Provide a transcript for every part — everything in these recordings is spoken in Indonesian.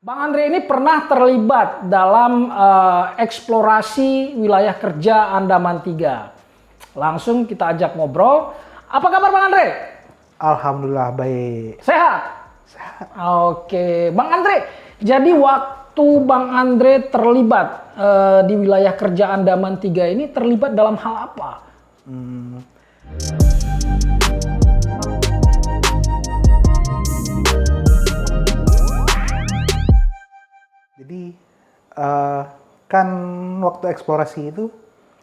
Bang Andre ini pernah terlibat dalam eksplorasi wilayah kerja Andaman 3. Langsung kita ajak ngobrol. Apa kabar Bang Andre? Alhamdulillah baik. Sehat? Sehat. Oke, Bang Andre. Jadi waktu Bang Andre terlibat di wilayah kerja Andaman 3 ini terlibat dalam hal apa? Jadi kan waktu eksplorasi itu,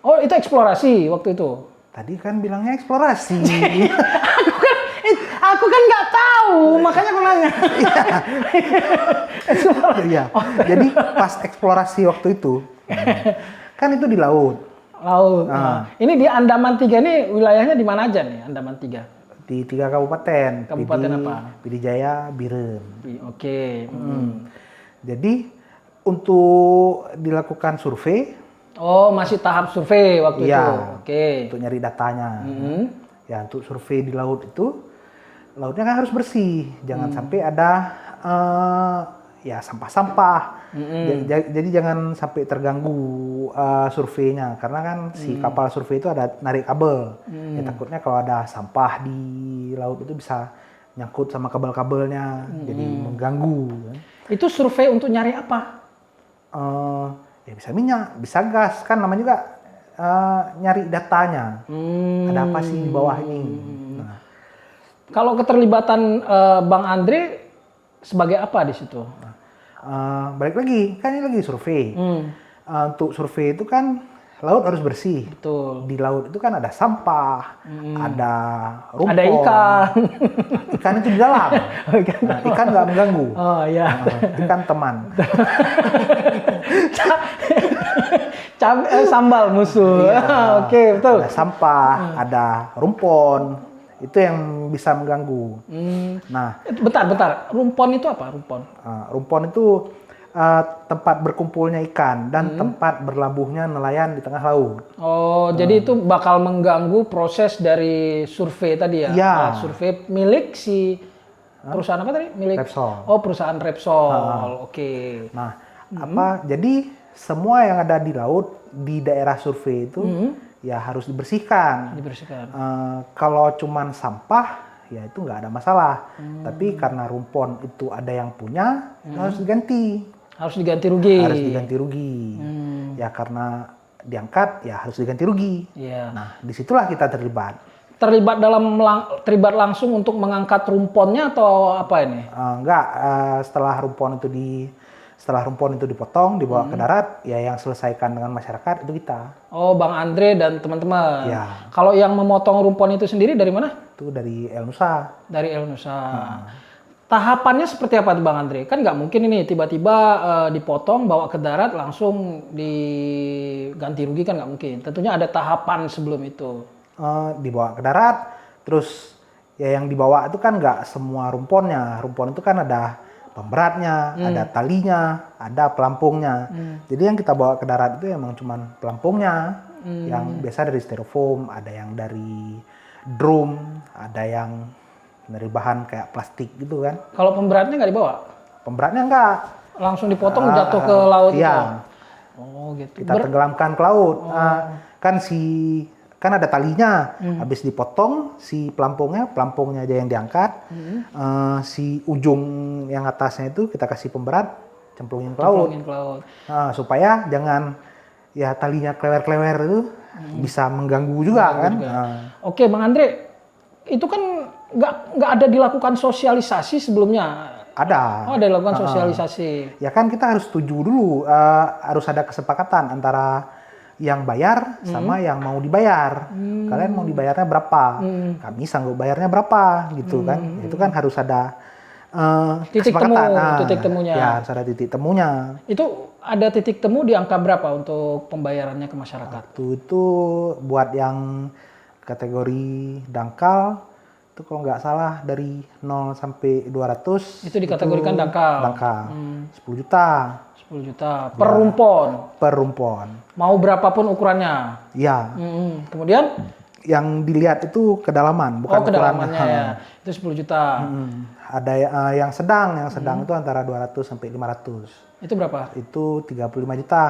Oh, itu eksplorasi waktu itu? tadi kan bilangnya eksplorasi. Aku kan nggak tahu, makanya aku nanya. Iya. Jadi pas eksplorasi waktu itu, kan itu di laut. Laut. Ini di Andaman 3 ini wilayahnya di mana aja nih Andaman 3? Di 3 kabupaten. Kabupaten apa? Pidijaya, Biren. Oke. Jadi untuk dilakukan survei, Oh, masih tahap survei waktu iya, itu. Oke. untuk nyari datanya. Ya, untuk survei di laut itu, lautnya kan harus bersih. Jangan sampai ada ya sampah-sampah. Jadi jangan sampai terganggu surveinya. Karena kan si kapal survei itu ada narik kabel. Ya, takutnya kalau ada sampah di laut itu bisa nyangkut sama kabel-kabelnya. Jadi mengganggu. Itu survei untuk nyari apa? Ya bisa minyak, bisa gas, kan namanya juga nyari datanya. Ada apa sih di bawah ini? Nah, Kalau keterlibatan Bang Andre sebagai apa di situ? balik lagi, kan ini lagi survei. Untuk survei itu kan laut harus bersih. Betul. Di laut itu kan ada sampah, ada rumput. Ada ikan. Ikan itu di dalam. Nah, ikan nggak mengganggu. Oh iya. Ikan teman. Sambal musuh. Iya. Oke, betul. Ada sampah, ada rumpon. Itu yang bisa mengganggu. Nah, Bentar. Rumpon itu apa? Rumpon. rumpon itu tempat berkumpulnya ikan dan tempat berlabuhnya nelayan di tengah laut. Oh, jadi itu bakal mengganggu proses dari survei tadi ya? Iya. Survei milik si perusahaan apa tadi? Milik Repsol. Oh, perusahaan Repsol. Oke. Nah, jadi semua yang ada di laut di daerah survei itu ya harus dibersihkan. Dibersihkan. Kalau cuman sampah ya itu nggak ada masalah. Tapi karena rumpon itu ada yang punya, itu harus diganti. Harus diganti rugi. Harus diganti rugi. Ya karena diangkat ya harus diganti rugi. Iya. Nah, disitulah kita terlibat. Terlibat langsung untuk mengangkat rumponnya atau apa ini? Enggak, setelah rumpon itu dipotong, dibawa ke darat, ya yang selesaikan dengan masyarakat itu kita. Oh, Bang Andre dan teman-teman. Ya. Kalau yang memotong rumpon itu sendiri dari mana? Itu dari El Nusa. Dari El Nusa. Tahapannya seperti apa tuh Bang Andre? Kan nggak mungkin ini tiba-tiba dipotong, bawa ke darat, langsung diganti rugi kan nggak mungkin. Tentunya ada tahapan sebelum itu. Dibawa ke darat, terus ya yang dibawa itu kan nggak semua rumponnya. Rumpon itu kan ada pemberatnya, ada talinya, ada pelampungnya. Jadi yang kita bawa ke darat itu emang cuman pelampungnya, yang biasa dari styrofoam, ada yang dari drum, ada yang dari bahan kayak plastik gitu kan. Kalau pemberatnya nggak dibawa? Pemberatnya enggak. Langsung dipotong jatuh ke laut iya. itu? Oh gitu. Kita tenggelamkan ke laut. Kan ada talinya, habis dipotong si pelampungnya aja yang diangkat, si ujung yang atasnya itu kita kasih pemberat, cemplungin ke laut. Supaya jangan ya talinya klewer-klewer itu bisa mengganggu juga kan. Oke, Bang Andre, itu kan nggak ada dilakukan sosialisasi sebelumnya? Ada. Oh, ada dilakukan sosialisasi. Ya kan kita harus setuju dulu, harus ada kesepakatan antara yang bayar sama yang mau dibayar. Kalian mau dibayarnya berapa? Kami sanggup bayarnya berapa gitu kan. Itu kan harus ada titik kesepakatan. titik temunya. Ya, harus ada titik temunya. Itu ada titik temu di angka berapa untuk pembayarannya ke masyarakat? Itu buat yang kategori dangkal itu kalau nggak salah dari 0 sampai 200 itu dikategorikan dangkal. 10 juta. 10 juta per rumpon. Per rumpon. Mau berapapun ukurannya. Iya. Kemudian yang dilihat itu kedalaman, bukan kedalamannya ya. Itu 10 juta. Ada yang sedang itu antara 200 sampai 500. Itu berapa? Itu 35 juta.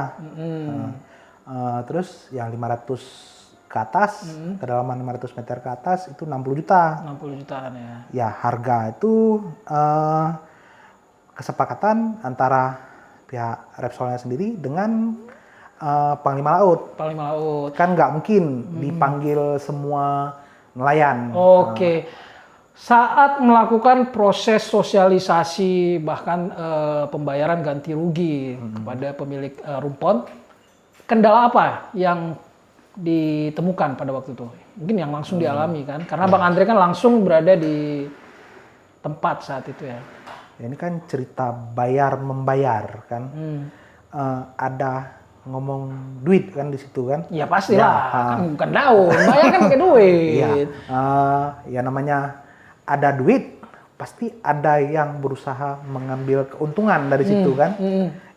Terus yang 500 ke atas, kedalaman 500 meter ke atas itu 60 juta. 60 jutaan ya. Ya, harga itu kesepakatan antara pihak Repsolnya sendiri dengan Panglima Laut. Panglima Laut. Kan nggak mungkin dipanggil semua nelayan. Oke. Saat melakukan proses sosialisasi bahkan pembayaran ganti rugi kepada pemilik rumpon, kendala apa yang ditemukan pada waktu itu? Mungkin yang langsung dialami kan? Karena Bang Andre kan langsung berada di tempat saat itu ya. Ini kan cerita bayar-membayar kan. Ada ngomong duit kan di situ kan. Ya pastilah, kan bukan daun, bayar kan pakai duit. Iya, ya namanya ada duit, pasti ada yang berusaha mengambil keuntungan dari situ kan.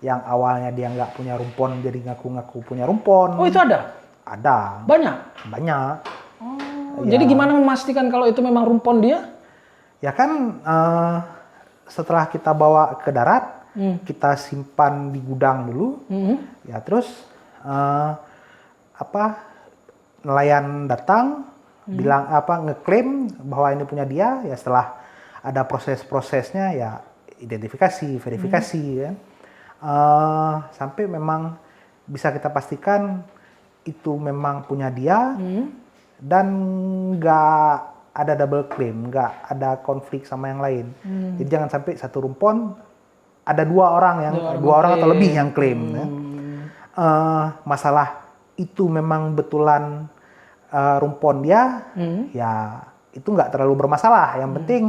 Yang awalnya dia nggak punya rumpon, jadi ngaku-ngaku punya rumpon. Oh itu ada? Ada. Banyak? Banyak. Jadi gimana memastikan kalau itu memang rumpon dia? Ya kan setelah kita bawa ke darat, kita simpan di gudang dulu. Ya terus nelayan datang bilang ngeklaim bahwa ini punya dia. Ya setelah ada proses-prosesnya ya identifikasi, verifikasi kan. Sampai memang bisa kita pastikan itu memang punya dia dan nggak ada double claim, nggak ada konflik sama yang lain. Jadi jangan sampai satu rumpon ada dua orang atau lebih yang klaim. Ya. Masalah itu memang betulan rumpon dia, ya itu nggak terlalu bermasalah. Yang penting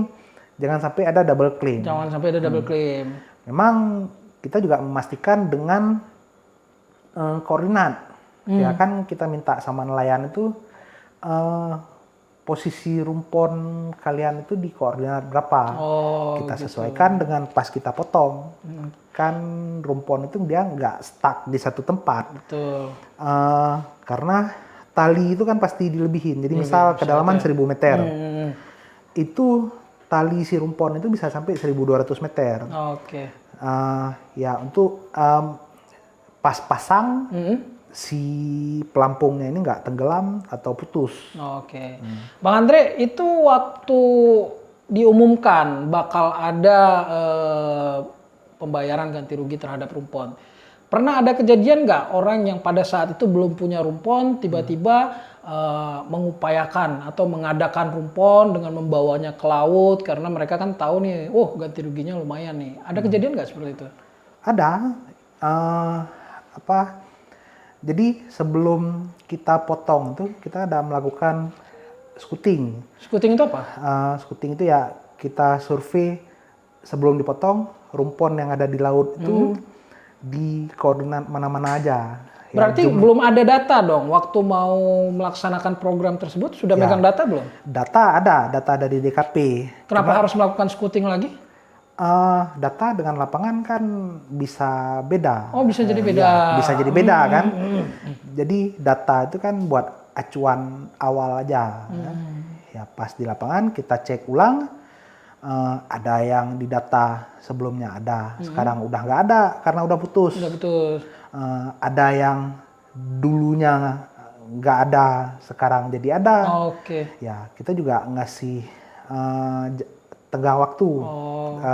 jangan sampai ada double claim. Jangan sampai ada double claim. Memang kita juga memastikan dengan koordinat. Ya kan kita minta sama nelayan itu posisi rumpon kalian itu di koordinat berapa. Kita sesuaikan dengan pas kita potong. Kan rumpon itu dia nggak stuck di satu tempat. Betul. Karena tali itu kan pasti dilebihin. Jadi misal kedalaman 1000 meter. Itu tali si rumpon itu bisa sampai 1200 meter. Oke. Ya untuk pas pasang si pelampungnya ini nggak tenggelam atau putus. Oke. Bang Andre, itu waktu diumumkan bakal ada pembayaran ganti rugi terhadap rumpon. Pernah ada kejadian nggak orang yang pada saat itu belum punya rumpon tiba-tiba mengupayakan atau mengadakan rumpon dengan membawanya ke laut karena mereka kan tahu nih, ganti ruginya lumayan nih. Ada kejadian nggak seperti itu? Ada. Jadi sebelum kita potong tuh kita ada melakukan scouting. Scouting itu apa? Scouting itu ya kita survei sebelum dipotong rumpon yang ada di laut itu di koordinat mana-mana aja. Berarti belum ada data dong waktu mau melaksanakan program tersebut sudah megang data belum? Data ada di DKP. Kenapa harus melakukan scouting lagi? Data dengan lapangan kan bisa beda. Oh bisa jadi beda. Ya, bisa jadi beda kan. Jadi data itu kan buat acuan awal aja. Ya pas di lapangan kita cek ulang. Ada yang di data sebelumnya ada. Sekarang udah nggak ada karena udah putus. Udah putus. Ada yang dulunya nggak ada sekarang jadi ada. Oke. Ya kita juga ngasih tenggang waktu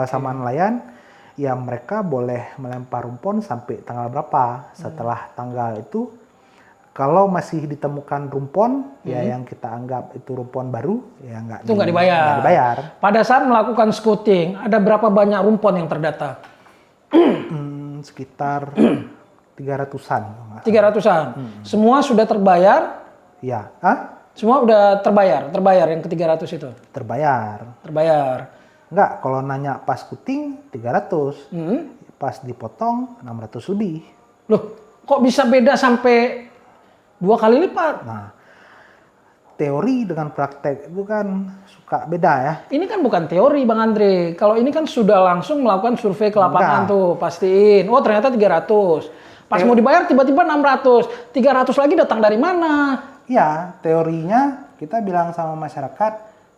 sama nelayan, ya mereka boleh melempar rumpon sampai tanggal berapa. Setelah tanggal itu, kalau masih ditemukan rumpon, ya yang kita anggap itu rumpon baru, ya nggak dibayar. Pada saat melakukan scouting, ada berapa banyak rumpon yang terdata? Sekitar 300-an. 300-an. Semua sudah terbayar? Ya. Semua udah terbayar yang ke 300 itu? Terbayar. Enggak, kalau nanya pas scouting 300. Pas dipotong 600 lebih. Loh, kok bisa beda sampai 2 kali lipat? Nah, teori dengan praktek itu kan suka beda ya. Ini kan bukan teori Bang Andre. Kalau ini kan sudah langsung melakukan survei ke lapangan tuh, pastiin. Oh ternyata 300. Pas mau dibayar tiba-tiba 600. 300 lagi datang dari mana? Iya, teorinya kita bilang sama masyarakat,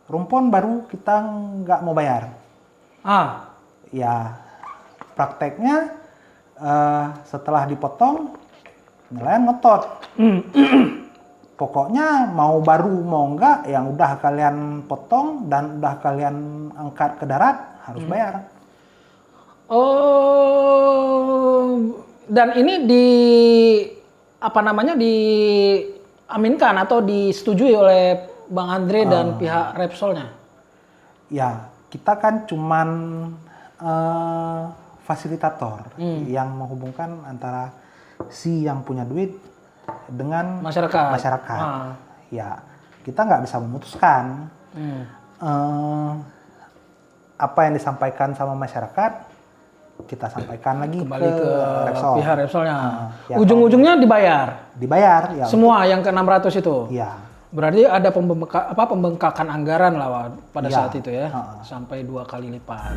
rumpon baru kita nggak mau bayar. Ya, prakteknya setelah dipotong, nelayan ngotot. Pokoknya mau baru mau enggak, yang udah kalian potong dan udah kalian angkat ke darat harus bayar. Oh, dan ini diaminkan atau disetujui oleh Bang Andre dan pihak Repsolnya? Ya, kita kan cuman fasilitator yang menghubungkan antara si yang punya duit dengan masyarakat. Ya, kita nggak bisa memutuskan apa yang disampaikan sama masyarakat, kita sampaikan lagi Kembali ke Repsol. pihak Repsolnya. Ya, Ujung-ujungnya dibayar. Ya. Semua yang ke 600 itu. Ya. Berarti ada pembengkakan anggaran lah pada Ya. saat itu ya. Sampai 2 kali lipat.